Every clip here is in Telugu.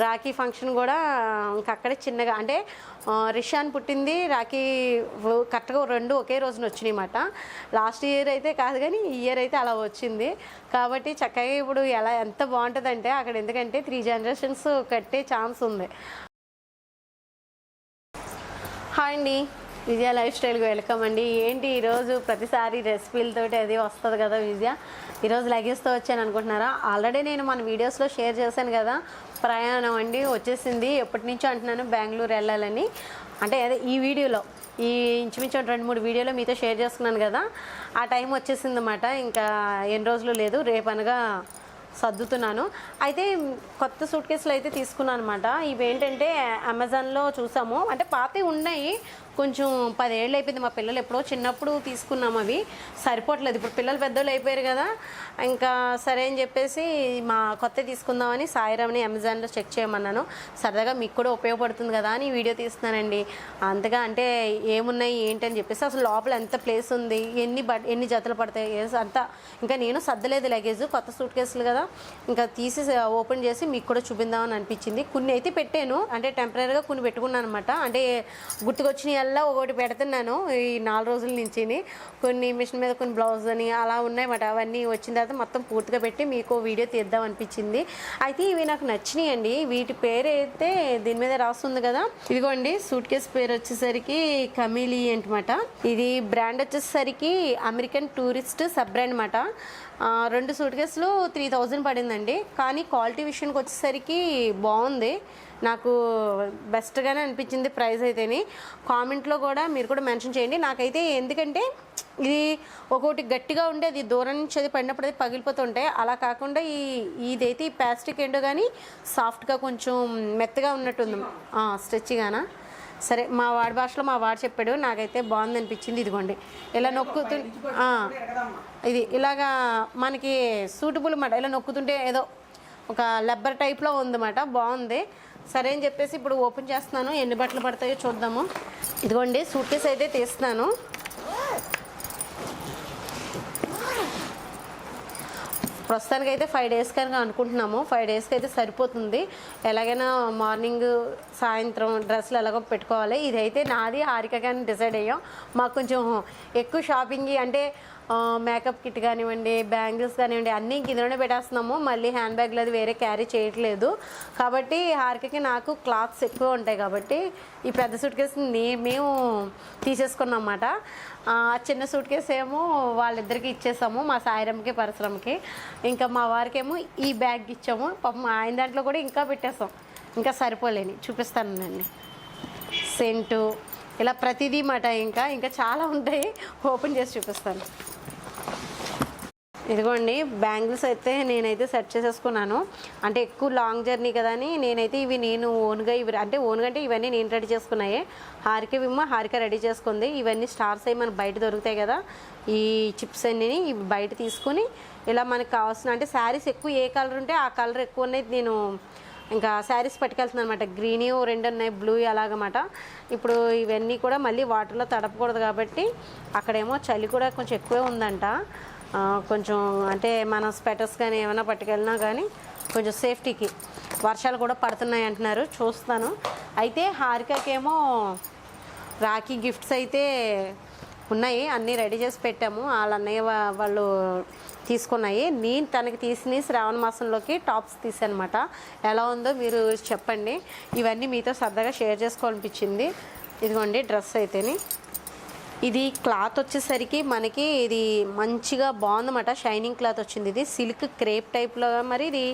రాఖీ ఫంక్షన్ కూడా ఇంక అక్కడే చిన్నగా అంటే రిషాన్ పుట్టింది రాఖీ కరెక్ట్గా 2 ఒకే రోజున వచ్చినాయి అన్నమాట. లాస్ట్ ఇయర్ అయితే కాదు కానీ ఈ ఇయర్ అయితే అలా వచ్చింది కాబట్టి చక్కగా ఇప్పుడు ఎంత బాగుంటుందంటే అక్కడ, ఎందుకంటే 3 జనరేషన్స్ కట్టే ఛాన్స్ ఉంది. హాయ్ అండి, విజయ లైఫ్ స్టైల్కి వెల్కమ్ అండి. ఏంటి ఈరోజు ప్రతిసారి రెసిపీలతోటి అది వస్తుంది కదా విజయ, ఈరోజు లగేజ్తో వచ్చాను అనుకుంటున్నారా? ఆల్రెడీ నేను మన వీడియోస్లో షేర్ చేశాను కదా, ప్రయాణం అండి వచ్చేసింది. ఎప్పటి నుంచో అంటున్నాను బెంగళూరు వెళ్ళాలని. అంటే అదే ఈ వీడియోలో ఈ ఇంచుమించు 2-3 వీడియోలో మీతో షేర్ చేసుకున్నాను కదా, ఆ టైం వచ్చేసింది అన్నమాట. ఇంకా ఎన్ని రోజులు లేదు, రేపు అనగా సర్దుతున్నాను. అయితే కొత్త సూట్ కేసులు అయితే తీసుకున్నాను అనమాట. ఇవేంటంటే అమెజాన్లో చూసాము, అంటే పాతవి ఉన్నాయి, కొంచెం 10 ఏళ్ళు అయిపోయింది. మా పిల్లలు ఎప్పుడో చిన్నప్పుడు తీసుకున్నాము, అవి సరిపోవట్లేదు. ఇప్పుడు పిల్లలు పెద్దోళ్ళు అయిపోయారు కదా, ఇంకా సరే అని చెప్పేసి మా కొత్త తీసుకుందామని సాయిరామ్ని అమెజాన్లో చెక్ చేయమన్నాను. సరదాగా మీకు కూడా ఉపయోగపడుతుంది కదా అని వీడియో తీస్తున్నానండి. అంతగా అంటే ఏమున్నాయి ఏంటి అని చెప్పేసి, అసలు లోపల ఎంత ప్లేస్ ఉంది, ఎన్ని జతలు పడతాయి అంతా. ఇంకా నేను సర్దలేదు లగేజ్, కొత్త సూట్ కేసులు కదా, ఇంకా తీసి ఓపెన్ చేసి మీకు కూడా చూపిందామని అనిపించింది. కొన్ని అయితే పెట్టాను, అంటే టెంపరీగా కొన్ని పెట్టుకున్నాను అనమాట. అంటే గుర్తుకొచ్చినాయి ఒకటి పెడుతున్నాను ఈ 4 రోజుల నుంచి. కొన్ని మిషన్ మీద కొన్ని బ్లౌజ్ అని అలా ఉన్నాయన్నమాట. అవన్నీ వచ్చిన తర్వాత మొత్తం పూర్తిగా పెట్టి మీకు వీడియో తీద్దాం అనిపించింది. అయితే ఇవి నాకు నచ్చినాయి అండి. వీటి పేరు అయితే దీని మీద రాస్తుంది కదా, ఇదిగోండి సూట్ కేసు పేరు వచ్చేసరికి కమీలి అనమాట. ఇది బ్రాండ్ వచ్చేసరికి అమెరికన్ టూరిస్ట్ సబ్ బ్రాండ్ అనమాట. 2 సూట్ కేసులు 3000 పడిందండి. కానీ క్వాలిటీ విషయానికి వచ్చేసరికి బాగుంది, నాకు బెస్ట్గానే అనిపించింది ప్రైస్ అయితేని. కామెంట్లో కూడా మీరు కూడా మెన్షన్ చేయండి. నాకైతే ఎందుకంటే ఇది ఒకటి గట్టిగా ఉండే, అది దూరం నుంచి అది పడినప్పుడు అది పగిలిపోతుంటాయి. అలా కాకుండా ఇదైతే ఈ ప్లాస్టిక్ ఏంటో కానీ సాఫ్ట్గా కొంచెం మెత్తగా ఉన్నట్టుంది, స్ట్రెచ్గానా. సరే, మా వాడి భాషలో మా వాడు చెప్పాడు, నాకైతే బాగుంది అనిపించింది. ఇదిగోండి ఇలా ఇది ఇలాగా మనకి సూటబుల్ అన్నమాట. ఇలా నొక్కుతుంటే ఏదో ఒక లబ్బర్ టైప్లో ఉందన్నమాట, బాగుంది. సరే అని చెప్పేసి ఇప్పుడు ఓపెన్ చేస్తున్నాను, ఎన్ని బట్టలు పడతాయో చూద్దాము. ఇదిగోండి సూట్ కేసు అయితే తీస్తున్నాను. ప్రస్తుతానికి అయితే 5 డేస్ కనుక అనుకుంటున్నాము. 5 డేస్కి అయితే సరిపోతుంది. ఎలాగైనా మార్నింగ్ సాయంత్రం డ్రెస్సులు ఎలాగో పెట్టుకోవాలి. ఇదైతే నాది హారిక కానీ డిసైడ్ అయ్యాం. మాకు కొంచెం ఎక్కువ షాపింగ్ అంటే మేకప్ కిట్ కానివ్వండి, బ్యాంగిల్స్ కానివ్వండి, అన్నీ ఇందులోనే పెట్టేస్తున్నాము. మళ్ళీ హ్యాండ్ బ్యాగ్లు అది వేరే క్యారీ చేయట్లేదు కాబట్టి హారికకి నాకు క్లాత్స్ ఎక్కువ ఉంటాయి కాబట్టి ఈ పెద్ద సూట్ కేసుని మేము తీసేసుకున్నాం అన్నమాట. చిన్న సూట్ కేసు ఏమో వాళ్ళిద్దరికి ఇచ్చేసాము, మా సాయిరామ్కి పరశురామ్కి. ఇంకా మా వారికేమో ఈ బ్యాగ్ ఇచ్చాము. పాపం ఆయన దాంట్లో కూడా ఇంకా పెట్టేస్తాం, ఇంకా సరిపోలేని. చూపిస్తానండి సెంటు ఇలా ప్రతిదీ మాట. ఇంకా చాలా ఉంటాయి, ఓపెన్ చేసి చూపిస్తాను. ఇదిగోండి బ్యాంగిల్స్ అయితే నేనైతే సెట్ చేసేసుకున్నాను. అంటే ఎక్కువ లాంగ్ జర్నీ కదా అని నేనైతే నేను ఓన్గా అంటే ఓన్గా అంటే ఇవన్నీ నేను రెడీ చేసుకున్నాయి. హారిక రెడీ చేసుకుంది. ఇవన్నీ స్టార్స్ అవి మనకు బయట దొరుకుతాయి కదా, ఈ చిప్స్ అన్నీ ఇవి బయట తీసుకొని ఇలా మనకు కావాల్సిన అంటే శారీస్ ఎక్కువ ఏ కలర్ ఉంటే ఆ కలర్ ఎక్కువ ఉన్నాయి. నేను ఇంకా శారీస్ పట్టుకెళ్తున్నాను అనమాట. గ్రీన్ 2 ఉన్నాయి, బ్లూ అలాగమాట. ఇప్పుడు ఇవన్నీ కూడా మళ్ళీ వాటర్లో తడపకూడదు కాబట్టి అక్కడేమో చలి కూడా కొంచెం ఎక్కువే ఉందంట. కొంచెం అంటే మనం స్వెటర్స్ కానీ ఏమైనా పట్టుకెళ్ళినా కానీ కొంచెం సేఫ్టీకి. వర్షాలు కూడా పడుతున్నాయి అంటున్నారు, చూస్తాను. అయితే హారికకేమో రాఖీ గిఫ్ట్స్ అయితే ఉన్నాయి, అన్నీ రెడీ చేసి పెట్టాము. వాళ్ళ అన్నయ్య వాళ్ళు తీసుకున్నాయి. నేను తనకి తీసిన శ్రావణ మాసంలోకి టాప్స్ తీసానమాట. ఎలా ఉందో మీరు చెప్పండి. ఇవన్నీ మీతో సరదాగా షేర్ చేసుకోవాలనిపించింది. ఇదిగోండి డ్రెస్ అయితేని. ఇది క్లాత్ వచ్చేసరికి మనకి ఇది మంచిగా బాగుందన్నమాట, షైనింగ్ క్లాత్ వచ్చింది. ఇది సిల్క్ క్రేప్ టైప్లో, మరి ఇది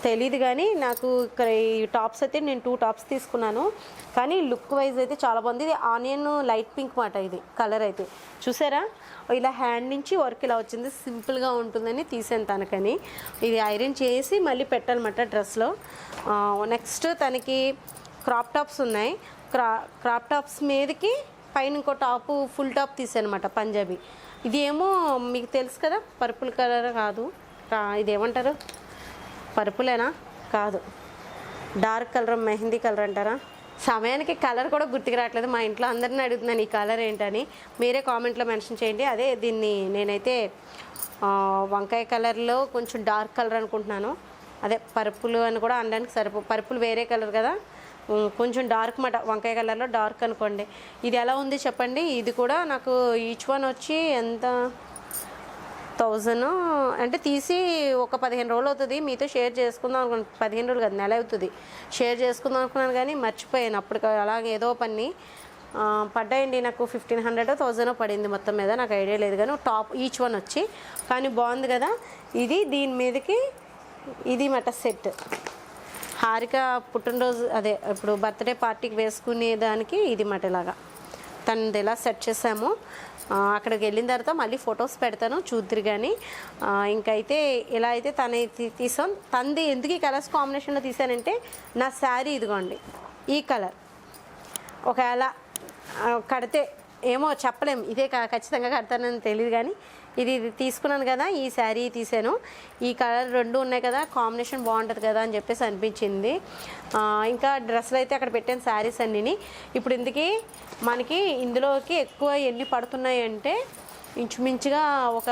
తెలీదు కానీ నాకు ఇక్కడ ఈ టాప్స్ అయితే నేను 2 టాప్స్ తీసుకున్నాను. కానీ లుక్ వైజ్ అయితే చాలా బాగుంది. ఇది ఆనియన్ లైట్ పింక్ మాట. ఇది కలర్ అయితే చూసారా, ఇలా హ్యాండ్ నుంచి వర్క్ ఇలా వచ్చింది, సింపుల్గా ఉంటుందని తీసాను తనకని. ఇది ఐరన్ చేసి మళ్ళీ పెట్టాలన్నమాట డ్రెస్లో. నెక్స్ట్ తనకి క్రాప్ టాప్స్ ఉన్నాయి. క్రాప్ టాప్స్ మీదకి పైన ఇంకో టాపు ఫుల్ టాప్ తీసానమాట పంజాబీ. ఇది ఏమో మీకు తెలుసు కదా, పర్పుల్ కలర్ కాదు, ఇదేమంటారు, పర్పులేనా కాదు, డార్క్ కలర్, మెహందీ కలర్ అంటారా. సమయానికి కలర్ కూడా గుర్తుకు రావట్లేదు. మా ఇంట్లో అందరిని అడుగుతున్నాను ఈ కలర్ ఏంటని, మీరే కామెంట్లో మెన్షన్ చేయండి. అదే దీన్ని నేనైతే వంకాయ కలర్లో కొంచెం డార్క్ కలర్ అనుకుంటున్నాను. అదే పర్పుల్ అని కూడా అనడానికి పర్పుల్ వేరే కలర్ కదా, కొంచెం డార్క్ మాట, వంకాయ కలర్లో డార్క్ అనుకోండి. ఇది ఎలా ఉంది చెప్పండి. ఇది కూడా నాకు ఈచ్ వన్ వచ్చి ఎంత 1000 అంటే తీసి ఒక 15 రోజులు అవుతుంది. మీతో షేర్ చేసుకుందాం అనుకున్నాను. 15 రోజులు కదా, నెల అవుతుంది. షేర్ చేసుకుందాం అనుకున్నాను కానీ మర్చిపోయాను. అప్పుడు అలాగే ఏదో పని పడ్డాయండి. నాకు 1500 1000 పడింది మొత్తం మీద, నాకు ఐడియా లేదు కానీ టాప్ ఈచ్ వన్ వచ్చి. కానీ బాగుంది కదా ఇది. దీని మీదకి ఇది మాట సెట్, హారిక పుట్టినరోజు అదే ఇప్పుడు బర్త్డే పార్టీకి వేసుకునే దానికి ఇది మాట ఇలాగా తనది ఇలా సెట్ చేసాము. అక్కడికి వెళ్ళిన తర్వాత మళ్ళీ ఫొటోస్ పెడతాను చూద్దరు. కానీ ఇంకైతే ఇలా అయితే తన తీసాం. తనది ఎందుకు ఈ కలర్స్ కాంబినేషన్లో తీసానంటే నా శారీ ఇదిగోండి ఈ కలర్. ఒకవేళ కడితే ఏమో చెప్పలేము, ఇదే ఖచ్చితంగా కడతానని తెలియదు కానీ ఇది తీసుకున్నాను కదా, ఈ శారీ తీసాను. ఈ కలర్ రెండు ఉన్నాయి కదా, కాంబినేషన్ బాగుంటుంది కదా అని చెప్పేసి అనిపించింది. ఇంకా డ్రెస్సులు అయితే అక్కడ పెట్టాను శారీస్ అన్నిని. ఇప్పుడు ఇందుకీ మనకి ఇందులోకి ఎక్కువ ఎన్ని పడుతున్నాయి అంటే ఇంచుమించుగా ఒక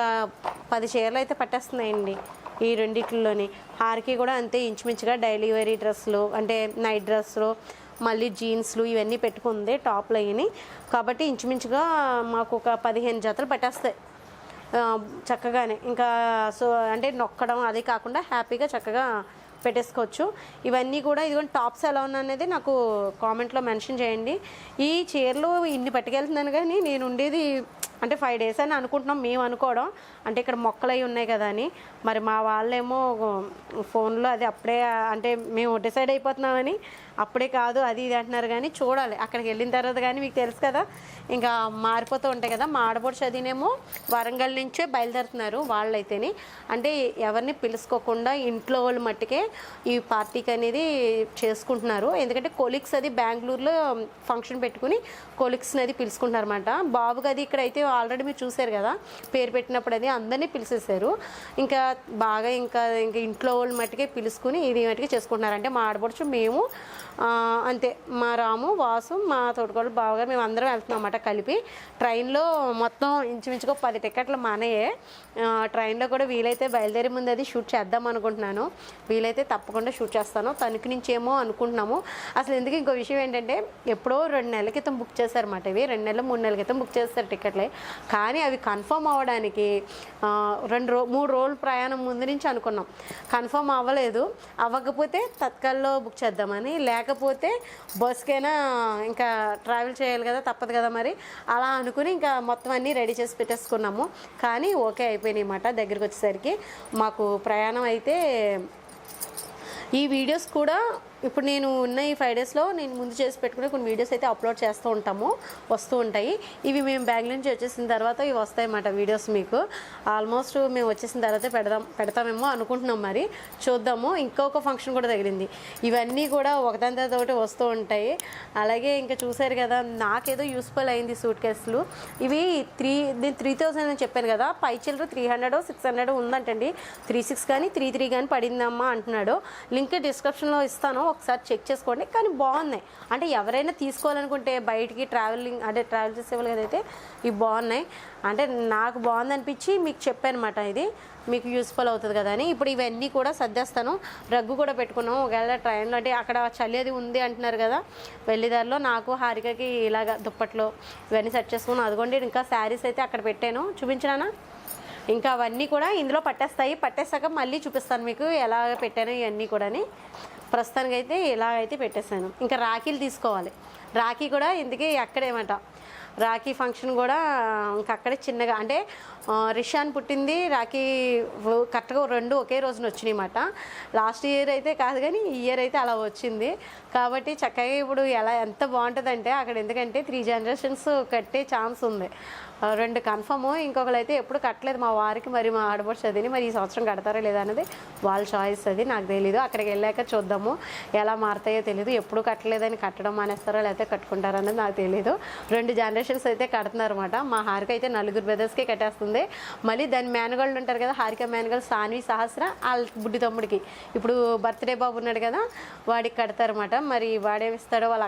10 చీరలు అయితే పట్టేస్తున్నాయండి ఈ రెండిట్లోని. హార్కి కూడా అంతే, ఇంచుమించుగా డైలీ వేరీ డ్రెస్సులు అంటే నైట్ డ్రెస్సులు, మళ్ళీ జీన్స్లు ఇవన్నీ పెట్టుకుంది టాప్లు అయ్యి. కాబట్టి ఇంచుమించుగా మాకు ఒక 15 జతలు పట్టేస్తాయి చక్కగానే. ఇంకా సో అంటే నొక్కడం అది కాకుండా హ్యాపీగా చక్కగా పెట్టేసుకోవచ్చు. ఇవన్నీ కూడా ఇదిగోండి టాప్స్ ఎలా ఉన్నది నాకు కామెంట్లో మెన్షన్ చేయండి. ఈ చీరలు ఇన్ని పట్టుకెళ్తున్నాను కానీ నేను ఉండేది అంటే 5 డేస్ అని అనుకుంటున్నాం మేము అనుకోవడం. అంటే ఇక్కడ మొక్కలు అవి ఉన్నాయి కదా అని. మరి మా వాళ్ళేమో ఫోన్లో అది అప్పుడే అంటే మేము డిసైడ్ అయిపోతున్నామని అప్పుడే కాదు అది ఇది అంటున్నారు. కానీ చూడాలి అక్కడికి వెళ్ళిన తర్వాత. కానీ మీకు తెలుసు కదా ఇంకా మారిపోతూ ఉంటాయి కదా. మా ఆడబోడు చదివినేమో వరంగల్ నుంచే బయలుదేరుతున్నారు వాళ్ళైతేని. అంటే ఎవరిని పిలుచుకోకుండా ఇంట్లో వాళ్ళు మట్టుకే ఈ పార్టీకి అనేది చేసుకుంటున్నారు. ఎందుకంటే కొలీగ్స్ అది బెంగళూరులో ఫంక్షన్ పెట్టుకుని కొలీగ్స్ని అది పిలుచుకుంటున్నారు అన్నమాట. బాబుకి అది ఇక్కడ అయితే ఆల్రెడీ మీరు చూసారు కదా పేరు పెట్టినప్పుడు అది అందరినీ పిలిచేశారు. ఇంకా బాగా ఇంకా ఇంట్లో వాళ్ళు మట్టుకే పిలుచుకుని ఇది మట్టుకే చేసుకుంటున్నారు. అంటే మా ఆడపడుచు మేము అంతే, మా రాము వాసు మా తోడుకోళ్ళు బాగా మేము అందరం వెళ్తున్నాం అన్నమాట కలిపి. ట్రైన్లో మొత్తం ఇంచుమించుగా 10 టికెట్లు మానయ్యే. ట్రైన్లో కూడా వీలైతే బయలుదేరి ముందు అది షూట్ చేద్దాం అనుకుంటున్నాను. వీలైతే తప్పకుండా షూట్ చేస్తాను. తణుకు నుంచేమో అనుకుంటున్నాము. అసలు ఎందుకు ఇంకో విషయం ఏంటంటే ఎప్పుడో 2 నెలల క్రితం బుక్ చేశారన్నమాట. ఇవి 2 నెలలు 3 నెలల క్రితం బుక్ చేస్తారు టికెట్లే. కానీ అవి కన్ఫర్మ్ అవ్వడానికి 3 రోజుల ప్రయాణం ముందు నుంచి అనుకున్నాం. కన్ఫర్మ్ అవ్వలేదు. అవ్వకపోతే తత్కాల్లో బుక్ చేద్దామని, లేకపోతే బస్కైనా ఇంకా ట్రావెల్ చేయాలి కదా తప్పదు కదా మరి అలా అనుకుని ఇంకా మొత్తం అన్నీ రెడీ చేసి పెట్టేసుకున్నాము. కానీ ఓకే అయిపోయినాయి అన్నమాట. దగ్గరికి వచ్చేసరికి మాకు ప్రయాణం అయితే ఈ వీడియోస్ కూడా ఇప్పుడు నేను ఉన్న ఈ 5 డేస్లో నేను ముందు చేసి పెట్టుకునే కొన్ని వీడియోస్ అయితే అప్లోడ్ చేస్తూ ఉంటాము, వస్తూ ఉంటాయి. ఇవి మేము బెంగళూరు నుంచి వచ్చేసిన తర్వాత ఇవి వస్తాయి అన్నమాట వీడియోస్. మీకు ఆల్మోస్ట్ మేము వచ్చేసిన తర్వాత పెడతామేమో అనుకుంటున్నాం. మరి చూద్దాము. ఇంకొక ఫంక్షన్ కూడా తగిలింది. ఇవన్నీ కూడా ఒకదాని తర్వాత ఒకటి వస్తూ ఉంటాయి. అలాగే ఇంకా చూసారు కదా నాకేదో యూస్ఫుల్ అయింది సూట్ కేసులు. ఇవి 3000 అని చెప్పాను కదా, పై చిల్లర 300 600 ఉందంటండి. 36 కానీ 33 కానీ పడిందమ్మా అంటున్నాడు. లింక్ డిస్క్రిప్షన్లో ఇస్తాను, ఒకసారి చెక్ చేసుకోండి. కానీ బాగున్నాయి. అంటే ఎవరైనా తీసుకోవాలనుకుంటే బయటికి ట్రావెల్ చేసేవాళ్ళు కదైతే ఇవి బాగున్నాయి. అంటే నాకు బాగుంది అనిపించి మీకు చెప్పాను అనమాట. ఇది మీకు యూస్ఫుల్ అవుతుంది కదా అని. ఇప్పుడు ఇవన్నీ కూడా సర్దేస్తాను. రగ్గు కూడా పెట్టుకున్నాము. ఒకవేళ ట్రైన్లో అంటే అక్కడ చలి అది ఉంది అంటున్నారు కదా, వెళ్ళేదారిలో నాకు హారికకి ఇలాగ దుప్పట్లో ఇవన్నీ సెట్ చేసుకున్నాను. అదిగోండి ఇంకా శారీస్ అయితే అక్కడ పెట్టాను, చూపించినానా. ఇంకా అవన్నీ కూడా ఇందులో పట్టేస్తాయి. పట్టేసాక మళ్ళీ చూపిస్తాను మీకు ఎలా పెట్టాను ఇవన్నీ కూడా. ప్రస్తుతానికి అయితే ఇలా అయితే పెట్టేశాను. ఇంకా రాఖీలు తీసుకోవాలి. రాఖీ కూడా ఇందుకే అక్కడేమాట రాఖీ ఫంక్షన్ కూడా ఇంకా అక్కడే చిన్నగా అంటే రిషాన్ పుట్టింది రాఖీ కరెక్ట్గా 2 ఒకే రోజున వచ్చినాయి అన్నమాట. లాస్ట్ ఇయర్ అయితే కాదు కానీ ఈ ఇయర్ అయితే అలా వచ్చింది. కాబట్టి చక్కగా ఇప్పుడు ఎంత బాగుంటుందంటే అక్కడ, ఎందుకంటే 3 జనరేషన్స్ కట్టే ఛాన్స్ ఉంది. 2 కన్ఫర్మ్. ఇంకొకరు అయితే ఎప్పుడు కట్టలేదు మా వారికి. మరి మా ఆడబడి చదివి మరి ఈ సంవత్సరం కడతారా లేదా అనేది వాళ్ళ చాయిస్, అది నాకు తెలీదు. అక్కడికి వెళ్ళాక చూద్దాము ఎలా మారుతాయో తెలీదు. ఎప్పుడు కట్టలేదని కట్టడం మానేస్తారో లేకపోతే కట్టుకుంటారో అనేది నాకు తెలీదు. 2 జనరేషన్ జనరేషన్స్ అయితే కడుతున్నారు అనమాట. మా హారిక అయితే 4 బ్రదర్స్కే కట్టేస్తుంది. మళ్ళీ దాని మేనగోళ్ళు ఉంటారు కదా, హారిక మేనగోళ్ళు సాన్వి, సహస్ర, వాళ్ళ బుడ్డి తమ్ముడికి ఇప్పుడు బర్త్డే బాబు ఉన్నాడు కదా వాడికి కడతారన్నమాట. మరి వాడేమిస్తాడో వాళ్ళ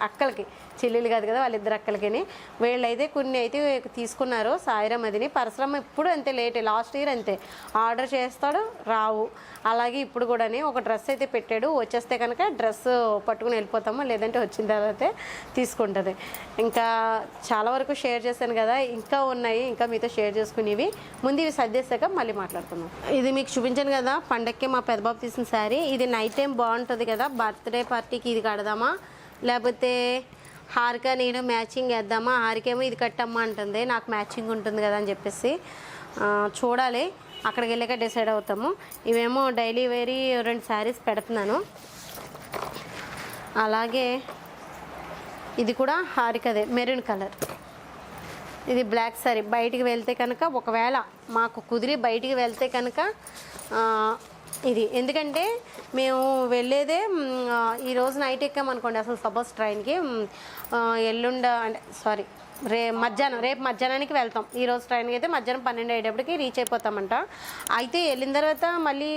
అక్కలకి చెల్లెలు కాదు కదా, వాళ్ళిద్దరు అక్కలకి. వీళ్ళైతే కొన్ని అయితే తీసుకున్నారు. సాయిరామ్ అదిని పరశురామ్ ఇప్పుడు అంతే లేట్, లాస్ట్ ఇయర్ అంతే ఆర్డర్ చేస్తాడు రావు. అలాగే ఇప్పుడు కూడా ఒక డ్రెస్ అయితే పెట్టాడు, వచ్చేస్తే కనుక డ్రెస్ పట్టుకుని వెళ్ళిపోతాము, లేదంటే వచ్చిన తర్వాతే తీసుకుంటుంది. ఇంకా చాలా వరకు షేర్ చేశాను కదా, ఇంకా ఉన్నాయి, ఇంకా మీతో షేర్ చేసుకునేవి. ముందు ఇవి సర్దేశాక మళ్ళీ మాట్లాడుకుందాం. ఇది మీకు చూపించాను కదా పండక్కి మా పెద్దబాబు తీసిన శారీ. ఇది నైట్ టైం బాగుంటుంది కదా, బర్త్డే పార్టీకి ఇది కడదామా లేకపోతే హారిక నేను మ్యాచింగ్ వేద్దామా, హారికేమో ఇది కట్టమ్మా అంటుంది, నాకు మ్యాచింగ్ ఉంటుంది కదా అని చెప్పేసి చూడాలి, అక్కడికి వెళ్ళాక డిసైడ్ అవుతాము. ఇవేమో డైలీ వేరీ 2 శారీస్ పెడుతున్నాను. అలాగే ఇది కూడా హారికదే మెరూన్ కలర్, ఇది బ్లాక్ శారీ. బయటికి వెళ్తే కనుక ఒకవేళ మాకు కుదిరి బయటికి వెళ్తే కనుక ఇది, ఎందుకంటే మేము వెళ్ళేదే ఈరోజు నైట్ ఎక్కామనుకోండి, అసలు సపోజ్ ట్రైన్కి రేపు మధ్యాహ్నానికి వెళ్తాం. ఈరోజు ట్రైన్కి అయితే మధ్యాహ్నం 12 అయ్యేటప్పటికి రీచ్ అయిపోతామంట. అయితే వెళ్ళిన తర్వాత మళ్ళీ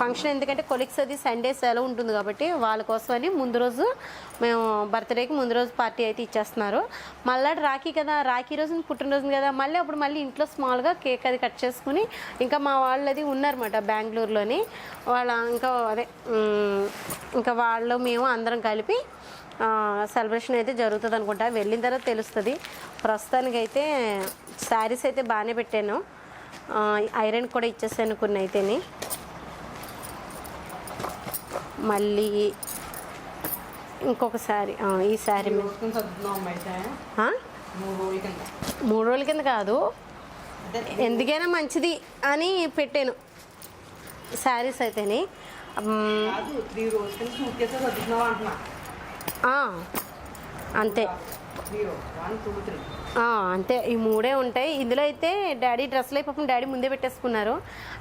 ఫంక్షన్ ఎందుకంటే కొలీగ్స్ అది సండే సెలవు ఉంటుంది కాబట్టి వాళ్ళ కోసమని ముందు రోజు మేము బర్త్డేకి ముందు రోజు పార్టీ అయితే ఇచ్చేస్తున్నారు. మళ్ళీ రాఖీ కదా, రాఖీ రోజున పుట్టినరోజు కదా, మళ్ళీ ఇంట్లో స్మాల్గా కేక్ అది కట్ చేసుకుని ఇంకా మా వాళ్ళు అది ఉన్నారన్నమాట బెంగళూరులోని, ఇంకా వాళ్ళు మేము అందరం కలిపి సెలబ్రేషన్ అయితే జరుగుతుంది అనుకుంటా. వెళ్ళిన తర్వాత తెలుస్తుంది. ప్రస్తుతానికైతే శారీస్ అయితే బాగానే పెట్టాను, ఐరన్ కూడా ఇచ్చేసాను కొన్ని అయితేని. మళ్ళీ ఇంకొక శారీ, ఈ శారీ 3 రోజుల కింద కాదు, ఎందుకైనా మంచిది అని పెట్టాను శారీస్ అయితేని. అంతే అంతే, ఈ 3 ఉంటాయి. ఇందులో అయితే డాడీ డ్రెస్సులు పాపం డాడీ ముందే పెట్టేసుకున్నారు,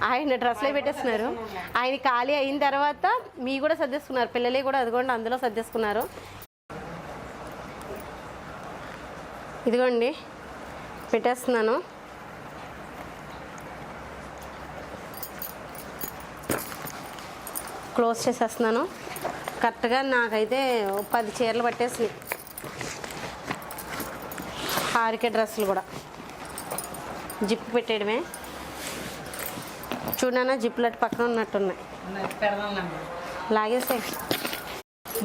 ఆయన డ్రెస్సులే పెట్టేస్తున్నారు. ఆయన ఖాళీ అయిన తర్వాత మీ కూడా సర్దేసుకున్నారు, పిల్లలే కూడా అదిగోండి అందులో సర్దేసుకున్నారు. ఇదిగోండి పెట్టేస్తున్నాను. క్లోజ్ చేసేస్తున్నాను. కరెక్ట్గా నాకైతే 10 చీరలు పట్టేసి, హారిక డ్రెస్సులు కూడా జిప్ పెట్టేయడమే. చూడనా జిప్లు అటు పక్కన ఉన్నట్టున్నాయి, లాగేసే.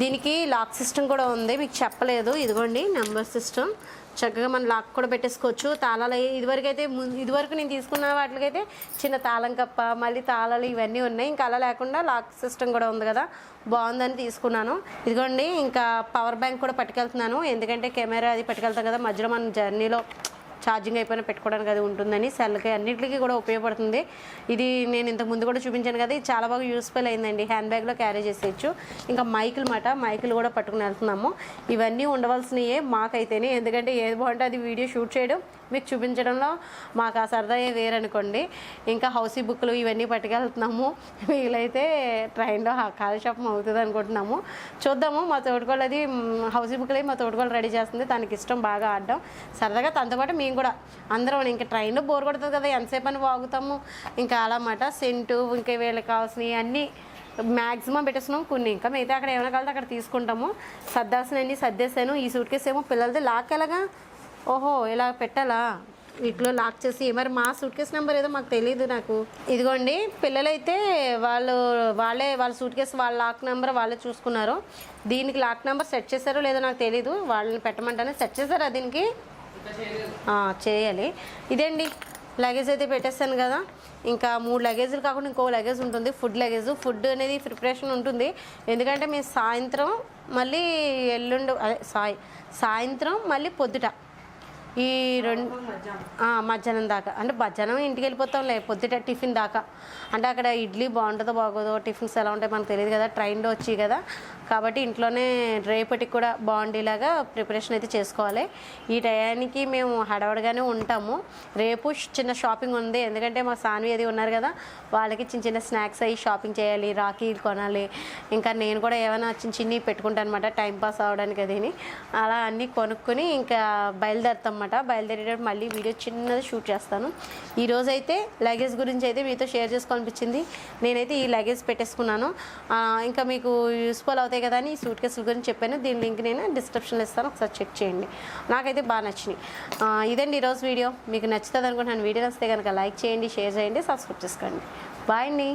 దీనికి లాక్ సిస్టమ్ కూడా ఉంది, మీకు చెప్పలేదు. ఇదిగోండి నెంబర్ సిస్టమ్, చక్కగా మనం లాక్ కూడా పెట్టేసుకోవచ్చు. తాళాలు ఇదివరకు నేను తీసుకున్న వాటికైతే చిన్న తాళం కప్ప, మళ్ళీ తాళాలు ఇవన్నీ ఉన్నాయి. ఇంకా అలా లేకుండా లాక్ సిస్టమ్ కూడా ఉంది కదా, బాగుందని తీసుకున్నాను. ఇదిగోండి ఇంకా పవర్ బ్యాంక్ కూడా పట్టుకెళ్తున్నాను, ఎందుకంటే కెమెరా అది పట్టుకెళ్తాం కదా, మధ్యలో మన జర్నీలో ఛార్జింగ్ అయిపోయినా పెట్టుకోవడానికి అది ఉంటుందని, సెల్కి అన్నింటికి కూడా ఉపయోగపడుతుంది. ఇది నేను ఇంతకు ముందు కూడా చూపించాను కదా, ఇది చాలా బాగా యూస్ఫుల్ అయిందండి, హ్యాండ్ బ్యాగ్లో క్యారీ చేసేయచ్చు. ఇంకా మైకులు కూడా పట్టుకుని వెళ్తున్నాము. ఇవన్నీ ఉండవలసినవే మాకైతేనే, ఎందుకంటే ఏది బాగుంటే అది వీడియో షూట్ చేయడం మీకు చూపించడంలో మాకు ఆ సరదాయే వేరనుకోండి. ఇంకా హౌసీ బుక్లు ఇవన్నీ పట్టుకెళ్తున్నాము. వీలైతే ట్రైన్లో కాలక్షేపం అవుతుంది అనుకుంటున్నాము, చూద్దాము. మా తోడుకోళ్ళు అది హౌసీ బుక్లే మా తోడుకోళ్ళు రెడీ చేస్తుంది, తనకి ఇష్టం బాగా ఆడడం. సరదాగా తనతో పాటు మేము కూడా అందరం, ఇంకా ట్రైన్లో బోర్ కొడుతుంది కదా, ఎంతసేపు అని వాగుతాము. ఇంకా అలా అన్నమాట. సెంటు ఇంకా వీళ్ళకి కావాల్సినవి అన్నీ మ్యాక్సిమం పెట్టేస్తున్నాం. కొన్ని ఇంకా మిగతా అక్కడ ఏమైనా కలితే అక్కడ తీసుకుంటాము. సర్దాల్సినవన్నీ సర్దేశాను. ఈ సూట్ కేసు ఏమో పిల్లలది లాక్ ఎలాగా, ఓహో ఇలా పెట్టాలా, వీటిలో లాక్ చేసి. మరి మా సూట్ కేసు నెంబర్ ఏదో మాకు తెలియదు నాకు. ఇదిగోండి పిల్లలైతే వాళ్ళ సూట్ కేసు వాళ్ళ లాక్ నెంబర్ వాళ్ళే చూసుకున్నారు. దీనికి లాక్ నెంబర్ సెట్ చేశారో లేదో నాకు తెలీదు, వాళ్ళని పెట్టమంటానే సెట్ చేశారా దీనికి, చేయాలి. ఇదేండి లగేజ్ అయితే పెట్టేస్తాను కదా. ఇంకా 3 లగేజీలు కాకుండా ఇంకో లగేజ్ ఉంటుంది, ఫుడ్ అనేది ప్రిపరేషన్ ఉంటుంది. ఎందుకంటే మేము సాయంత్రం మళ్ళీ సాయంత్రం మళ్ళీ పొద్దుట ఈ రెండు మధ్యాహ్నం దాకా అంటే మధ్యాహ్నం ఇంటికి వెళ్ళిపోతాంలే, పొద్దుట టిఫిన్ దాకా. అంటే అక్కడ ఇడ్లీ బాగుంటుందో బాగోదో, టిఫిన్స్ ఎలా ఉంటాయో మనకు తెలియదు కదా, ట్రైన్లో వచ్చి కదా. కాబట్టి ఇంట్లోనే రేపటికి కూడా బాగుండేలాగా ప్రిపరేషన్ అయితే చేసుకోవాలి. ఈ టయానికి మేము హడావుడిగానే ఉంటాము. రేపు చిన్న షాపింగ్ ఉంది, ఎందుకంటే మా సాన్వి అది ఉన్నారు కదా, వాళ్ళకి చిన్న చిన్న స్నాక్స్ అయ్యి షాపింగ్ చేయాలి, రాఖీలు కొనాలి. ఇంకా నేను కూడా ఏమైనా చిన్న చిన్నవి పెట్టుకుంటాను అనమాట, టైంపాస్ అవ్వడానికి అదిని. అలా అన్నీ కొనుక్కొని ఇంకా బయలుదేరుతాం అన్నమాట. బయలుదేరేటప్పుడు మళ్ళీ వీడియో చిన్నది షూట్ చేస్తాను. ఈరోజైతే లగేజ్ గురించి అయితే మీతో షేర్ చేసుకోవాలనిపించింది. నేనైతే ఈ లగేజ్ పెట్టేసుకున్నాను. ఇంకా మీకు యూస్ఫుల్ అవుతాయి కదా అని ఈ సూట్ కేసుల గురించి చెప్పాను. దీని లింక్ నేను డిస్క్రిప్షన్లో ఇస్తాను, ఒకసారి చెక్ చేయండి. నాకైతే బాగా నచ్చినాయి. ఇదండి ఈరోజు వీడియో. మీకు నచ్చుతుంది అనుకుంటున్నాను. వీడియో నచ్చితే కనుక లైక్ చేయండి, షేర్ చేయండి, సబ్స్క్రైబ్ చేసుకోండి. బాయ్ అండి.